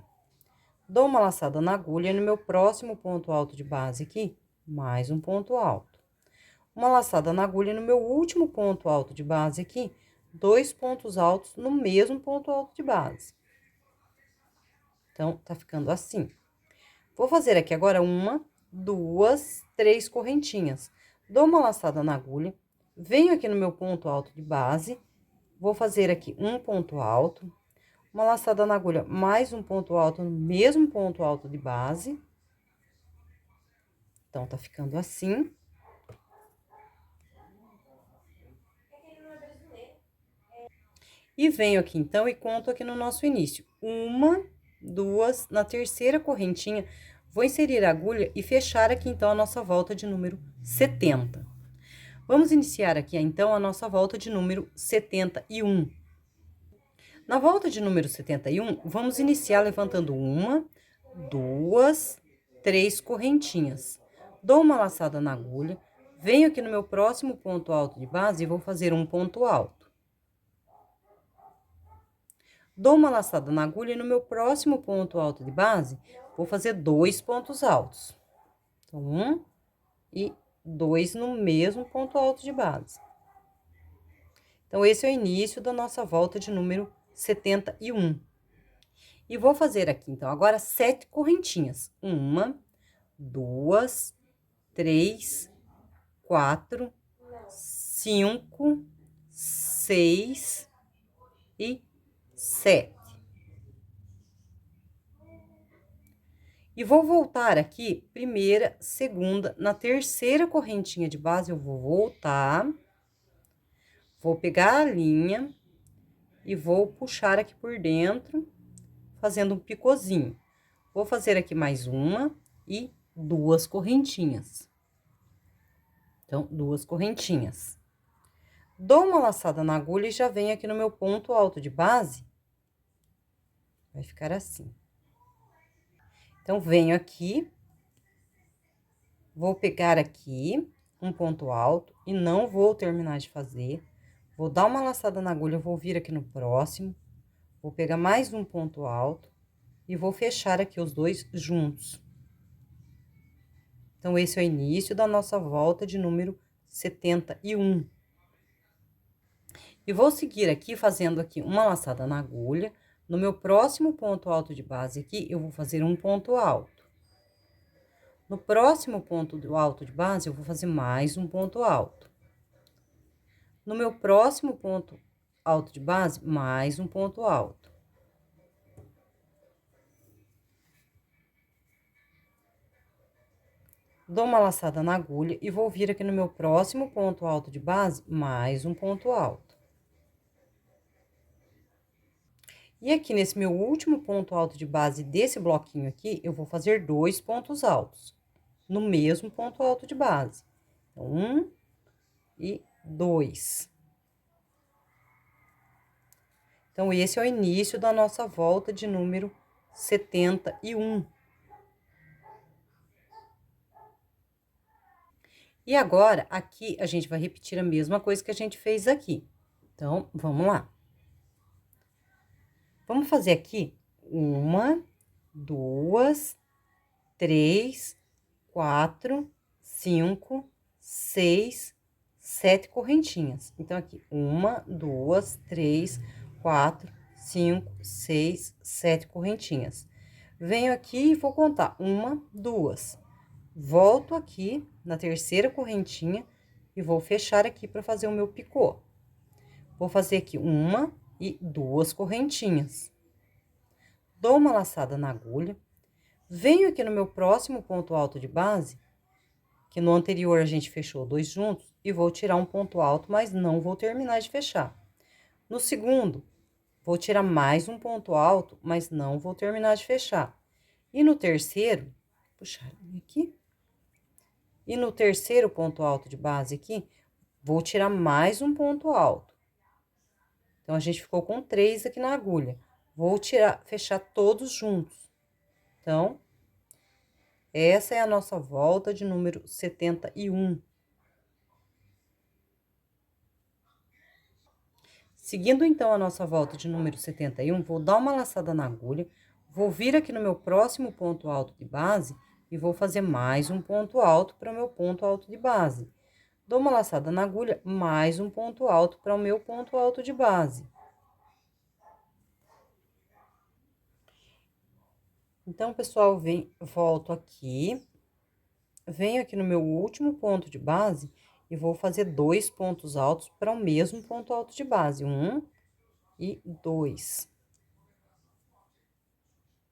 Dou uma laçada na agulha e no meu próximo ponto alto de base aqui, mais um ponto alto. Uma laçada na agulha no meu último ponto alto de base aqui, 2 pontos altos no mesmo ponto alto de base. Então, tá ficando assim. Vou fazer aqui agora 1, 2, 3 correntinhas. Dou uma laçada na agulha, venho aqui no meu ponto alto de base, vou fazer aqui um ponto alto, uma laçada na agulha, mais um ponto alto no mesmo ponto alto de base. Então, tá ficando assim. E venho aqui, então, e conto aqui no nosso início. 1, 2, na terceira correntinha, vou inserir a agulha e fechar aqui, então, a nossa volta de número 70. Vamos iniciar aqui, então, a nossa volta de número 71. Na volta de número 71, vamos iniciar levantando 1, 2, 3 correntinhas. Dou uma laçada na agulha, venho aqui no meu próximo ponto alto de base e vou fazer um ponto alto. Dou uma laçada na agulha e no meu próximo ponto alto de base, vou fazer 2 pontos altos. Então, 1 e 2 no mesmo ponto alto de base. Então, esse é o início da nossa volta de número 71. E vou fazer aqui, então, agora 7 correntinhas. 1, 2, 3, 4, 5, 6 e 7. E vou voltar aqui, primeira, segunda, na terceira correntinha de base, eu vou voltar, vou pegar a linha e vou puxar aqui por dentro, fazendo um picôzinho. Vou fazer aqui mais uma e 2 correntinhas. Então, 2 correntinhas. Dou uma laçada na agulha e já venho aqui no meu ponto alto de base. Vai ficar assim. Então, venho aqui, vou pegar aqui um ponto alto e não vou terminar de fazer. Vou dar uma laçada na agulha, vou vir aqui no próximo, Vou pegar mais um ponto alto e vou fechar aqui os dois juntos. Então, esse é o início da nossa volta de número 71. E vou seguir aqui fazendo aqui uma laçada na agulha. No meu próximo ponto alto de base aqui, eu vou fazer um ponto alto. No próximo ponto alto de base, eu vou fazer mais um ponto alto. No meu próximo ponto alto de base, mais um ponto alto. Dou uma laçada na agulha e vou vir aqui no meu próximo ponto alto de base, mais um ponto alto. E aqui nesse meu último ponto alto de base desse bloquinho aqui, eu vou fazer 2 pontos altos, no mesmo ponto alto de base. Então, 1 e 2. Então, esse é o início da nossa volta de número 71. E agora, aqui, a gente vai repetir a mesma coisa que a gente fez aqui. Então, vamos lá. Vamos fazer aqui 1, 2, 3, 4, 5, 6, 7 correntinhas. Então, aqui, 1, 2, 3, 4, 5, 6, 7 correntinhas. Venho aqui e vou contar 1, 2. Volto aqui na terceira correntinha e vou fechar aqui para fazer o meu picô. Vou fazer aqui 1 e 2 correntinhas. Dou uma laçada na agulha. Venho aqui no meu próximo ponto alto de base, que no anterior a gente fechou 2 juntos, e vou tirar um ponto alto, mas não vou terminar de fechar. No segundo, vou tirar mais um ponto alto, mas não vou terminar de fechar. E no terceiro, puxar aqui. E no terceiro ponto alto de base aqui, vou tirar mais um ponto alto. Então, a gente ficou com 3 aqui na agulha. Vou tirar, fechar todos juntos. Então, essa é a nossa volta de número 71. Seguindo, então, a nossa volta de número 71, vou dar uma laçada na agulha, vou vir aqui no meu próximo ponto alto de base e vou fazer mais um ponto alto para o meu ponto alto de base. Dou uma laçada na agulha, mais um ponto alto para o meu ponto alto de base. Então, pessoal, volto aqui, venho aqui no meu último ponto de base e vou fazer 2 pontos altos para o mesmo ponto alto de base, 1 e 2.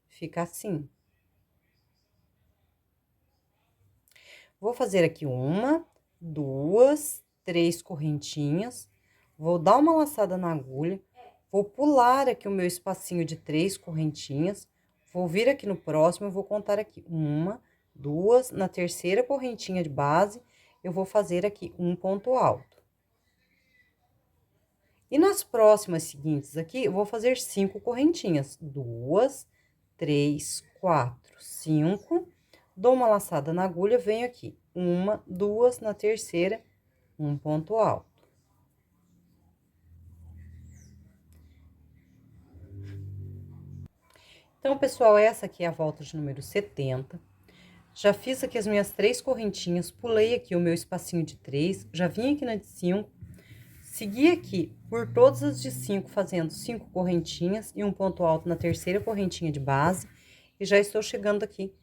Fica assim. Vou fazer aqui 1, 2, 3 correntinhas, vou dar uma laçada na agulha, vou pular aqui o meu espacinho de 3 correntinhas, vou vir aqui no próximo, eu vou contar aqui 1, 2, na terceira correntinha de base, eu vou fazer aqui um ponto alto. E nas próximas seguintes aqui, eu vou fazer 5 correntinhas, 2, 3, 4, 5, dou uma laçada na agulha, venho aqui, 1, 2, na terceira, um ponto alto. Então, pessoal, essa aqui é a volta de número 70. Já fiz aqui as minhas 3 correntinhas, pulei aqui o meu espacinho de 3, já vim aqui na de 5, segui aqui por todas as de 5, fazendo 5 correntinhas e um ponto alto na terceira correntinha de base, e já estou chegando aqui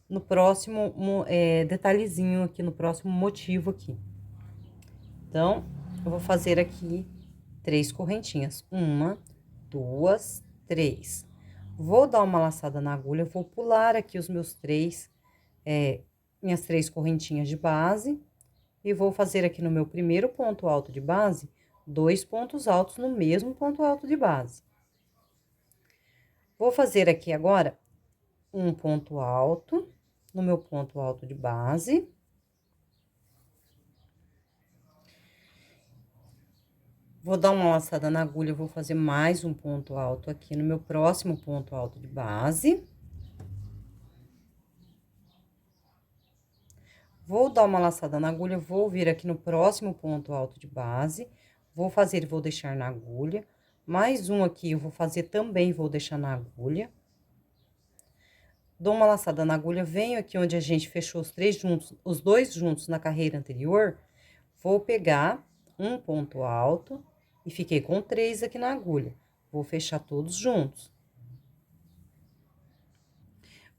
no próximo detalhezinho aqui, no próximo motivo aqui. Então, eu vou fazer aqui 3 correntinhas, 1, 2, 3. Vou dar uma laçada na agulha, vou pular aqui os meus minhas 3 correntinhas de base, e vou fazer aqui no meu primeiro ponto alto de base, 2 pontos altos no mesmo ponto alto de base. Vou fazer aqui agora um ponto alto no meu ponto alto de base. Vou dar uma laçada na agulha, vou fazer mais um ponto alto aqui no meu próximo ponto alto de base. Vou dar uma laçada na agulha, vou vir aqui no próximo ponto alto de base, vou fazer e vou deixar na agulha, Mais um aqui eu vou fazer também, vou deixar na agulha. Dou uma laçada na agulha, venho aqui onde a gente fechou os três juntos, os dois juntos na carreira anterior, vou pegar um ponto alto e fiquei com 3 aqui na agulha. Vou fechar todos juntos.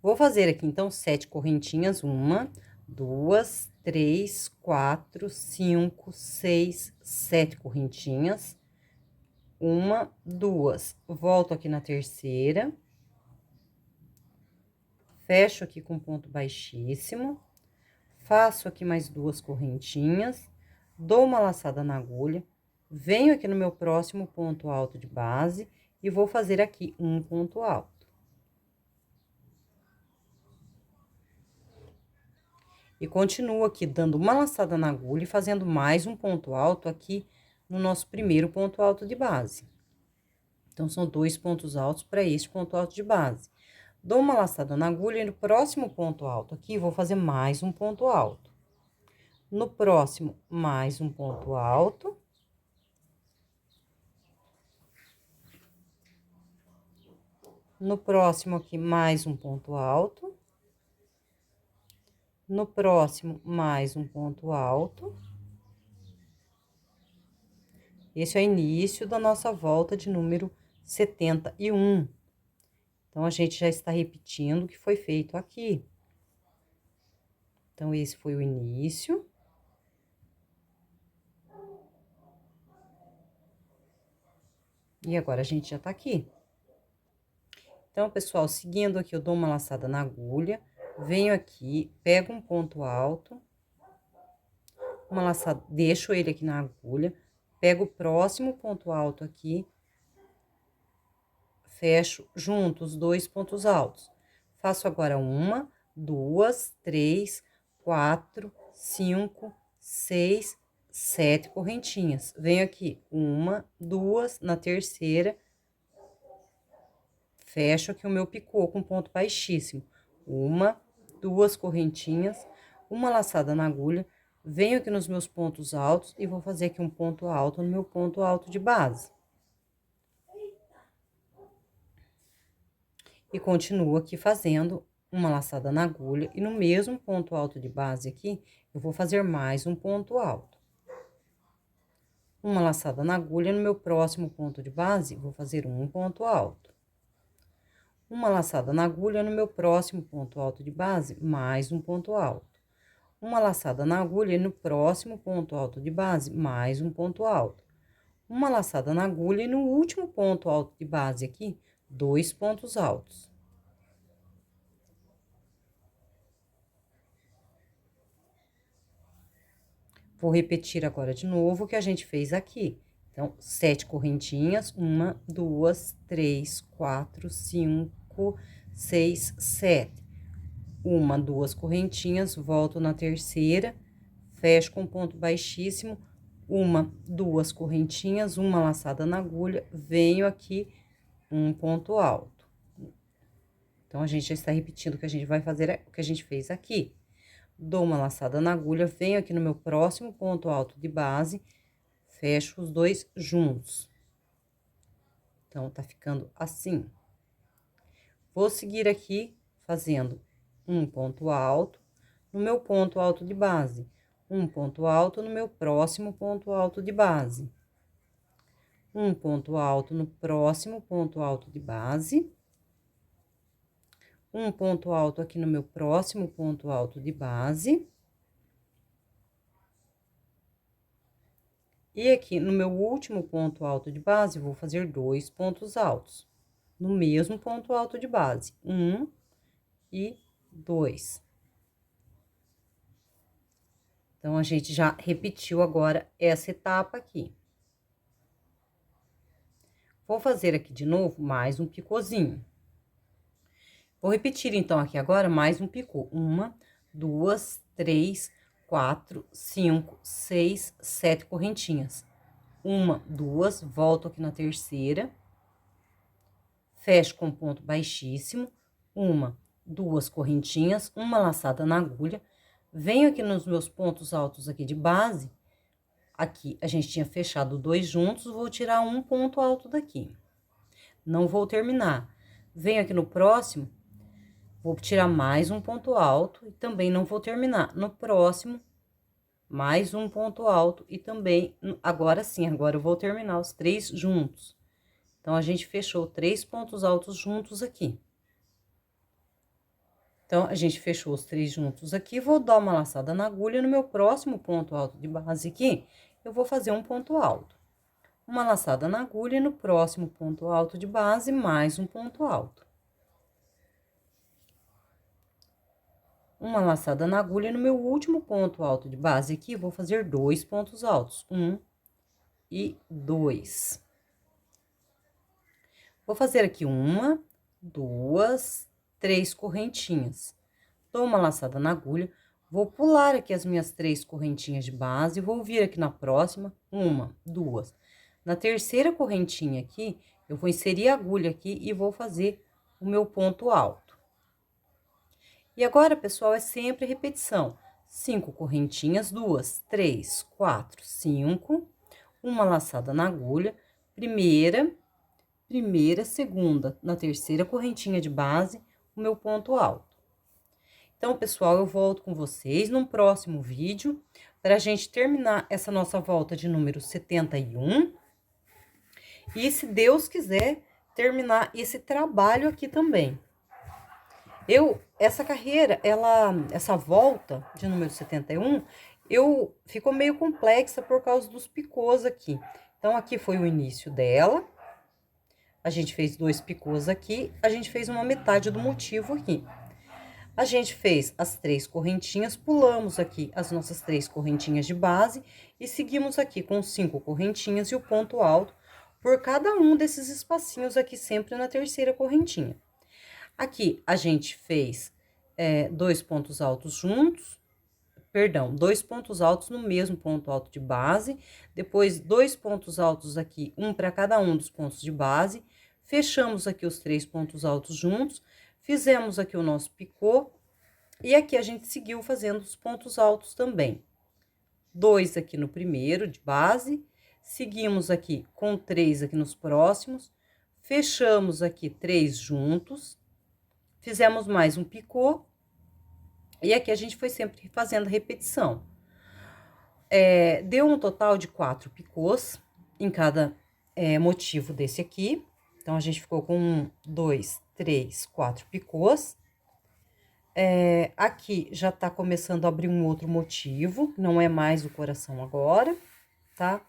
Vou fazer aqui, então, 7 correntinhas, 1, 2, 3, 4, 5, 6, 7 correntinhas. 1, 2, volto aqui na terceira. Fecho aqui com ponto baixíssimo. Faço aqui mais 2 correntinhas, dou uma laçada na agulha, venho aqui no meu próximo ponto alto de base e vou fazer aqui um ponto alto. E continuo aqui dando uma laçada na agulha e fazendo mais um ponto alto aqui no nosso primeiro ponto alto de base. Então, são 2 pontos altos para este ponto alto de base. Dou uma laçada na agulha e no próximo ponto alto aqui, vou fazer mais um ponto alto. No próximo, mais um ponto alto. No próximo aqui, mais um ponto alto. No próximo, mais um ponto alto. Esse é o início da nossa volta de número 71. Então, a gente já está repetindo o que foi feito aqui. Então, esse foi o início. E agora, a gente já tá aqui. Então, pessoal, seguindo aqui, eu dou uma laçada na agulha, venho aqui, pego um ponto alto, uma laçada, deixo ele aqui na agulha, pego o próximo ponto alto aqui, fecho junto os 2 pontos altos. Faço agora 1, 2, 3, 4, 5, 6, 7 correntinhas. Venho aqui, 1, 2, na terceira, fecho aqui o meu picô com ponto baixíssimo. 1, 2 correntinhas, uma laçada na agulha, venho aqui nos meus pontos altos e vou fazer aqui um ponto alto no meu ponto alto de base. E continuo aqui fazendo uma laçada na agulha e no mesmo ponto alto de base aqui, eu vou fazer mais um ponto alto. Uma laçada na agulha, no meu próximo ponto de base, vou fazer um ponto alto. Uma laçada na agulha, no meu próximo ponto alto de base, mais um ponto alto. Uma laçada na agulha e no próximo ponto alto de base, mais um ponto alto. Uma laçada na agulha e no último ponto alto de base aqui, 2 pontos altos. Vou repetir agora de novo o que a gente fez aqui. Então, 7 correntinhas, 1, 2, 3, 4, 5, 6, 7. 1, 2 correntinhas, volto na terceira, fecho com ponto baixíssimo, 1, 2 correntinhas, uma laçada na agulha, venho aqui um ponto alto. Então, a gente já está repetindo o que a gente vai fazer, o que a gente fez aqui. Dou uma laçada na agulha, venho aqui no meu próximo ponto alto de base, fecho os 2 juntos. Então, tá ficando assim. Vou seguir aqui fazendo um ponto alto no meu ponto alto de base, um ponto alto no meu próximo ponto alto de base, um ponto alto no próximo ponto alto de base, um ponto alto aqui no meu próximo ponto alto de base. E aqui no meu último ponto alto de base, vou fazer 2 pontos altos. No mesmo ponto alto de base, 1 e 2. Então, a gente já repetiu agora essa etapa aqui. Vou fazer aqui de novo mais um picôzinho. Vou repetir, então, aqui agora mais um picô. 1, 2, 3, 4, 5, 6, 7 correntinhas. 1, 2, volto aqui na terceira. Fecho com ponto baixíssimo. 1, 2 correntinhas, uma laçada na agulha. Venho aqui nos meus pontos altos aqui de base, aqui a gente tinha fechado 2 juntos, vou tirar um ponto alto daqui. Não vou terminar. Venho aqui no próximo, vou tirar mais um ponto alto e também não vou terminar. No próximo, mais um ponto alto e também, agora sim, agora eu vou terminar os 3 juntos. Então, a gente fechou 3 pontos altos juntos aqui. Então, a gente fechou os 3 juntos aqui, vou dar uma laçada na agulha, no meu próximo ponto alto de base aqui, eu vou fazer um ponto alto. Uma laçada na agulha e no próximo ponto alto de base, mais um ponto alto. Uma laçada na agulha, no meu último ponto alto de base aqui, vou fazer 2 pontos altos, 1 e 2. Vou fazer aqui 1, 2, 3 correntinhas. Dou uma laçada na agulha, vou pular aqui as minhas 3 correntinhas de base, vou vir aqui na próxima, 1, 2. Na terceira correntinha aqui, eu vou inserir a agulha aqui e vou fazer o meu ponto alto. E agora, pessoal, é sempre repetição. 5 correntinhas, 2, 3, 4, 5, uma laçada na agulha, primeira, segunda, na terceira correntinha de base, o meu ponto alto. Então, pessoal, eu volto com vocês num próximo vídeo, para a gente terminar essa nossa volta de número 71. E, se Deus quiser, terminar esse trabalho aqui também. Essa carreira, essa volta de número 71, ficou meio complexa por causa dos picôs aqui. Então, aqui foi o início dela. A gente fez 2 picôs aqui, a gente fez uma metade do motivo aqui. A gente fez as 3 correntinhas, pulamos aqui as nossas 3 correntinhas de base e seguimos aqui com 5 correntinhas e o ponto alto por cada um desses espacinhos aqui, sempre na terceira correntinha. Aqui, a gente fez 2 pontos altos juntos, perdão, 2 pontos altos no mesmo ponto alto de base, depois 2 pontos altos aqui, um para cada um dos pontos de base, fechamos aqui os 3 pontos altos juntos, fizemos aqui o nosso picô, e aqui a gente seguiu fazendo os pontos altos também. 2 aqui no primeiro de base, seguimos aqui com 3 aqui nos próximos, fechamos aqui 3 juntos, fizemos mais um picô, e aqui a gente foi sempre fazendo repetição. Deu um total de 4 picôs em cada motivo desse aqui. Então, a gente ficou com 1, 2, 3, 4 picôs. Aqui já tá começando a abrir um outro motivo, não é mais o coração agora, tá?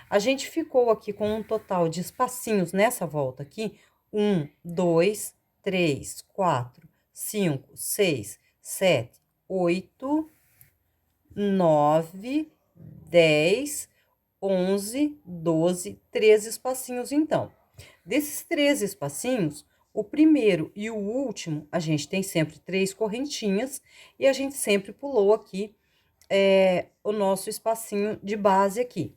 A gente ficou aqui com um total de espacinhos nessa volta aqui, 1, 2, 3, 4, 5, 6, 7, 8, 9, 10, 11, 12, 13 espacinhos, então. Desses 13 espacinhos, o primeiro e o último, a gente tem sempre 3 correntinhas, e a gente sempre pulou aqui o nosso espacinho de base aqui.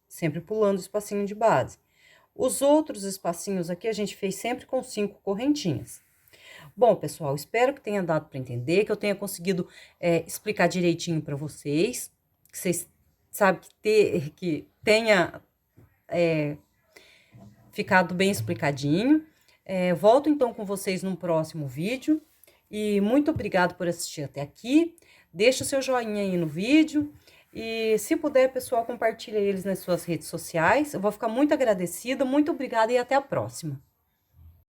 Sempre pulando o espacinho de base. Os outros espacinhos aqui, a gente fez sempre com 5 correntinhas. Bom, pessoal, espero que tenha dado para entender, que eu tenha conseguido explicar direitinho para vocês, que vocês sabem que tenha ficado bem explicadinho. Volto então com vocês num próximo vídeo, e muito obrigado por assistir até aqui. Deixa o seu joinha aí no vídeo, e se puder, pessoal, compartilha eles nas suas redes sociais. Eu vou ficar muito agradecida, muito obrigada e até a próxima.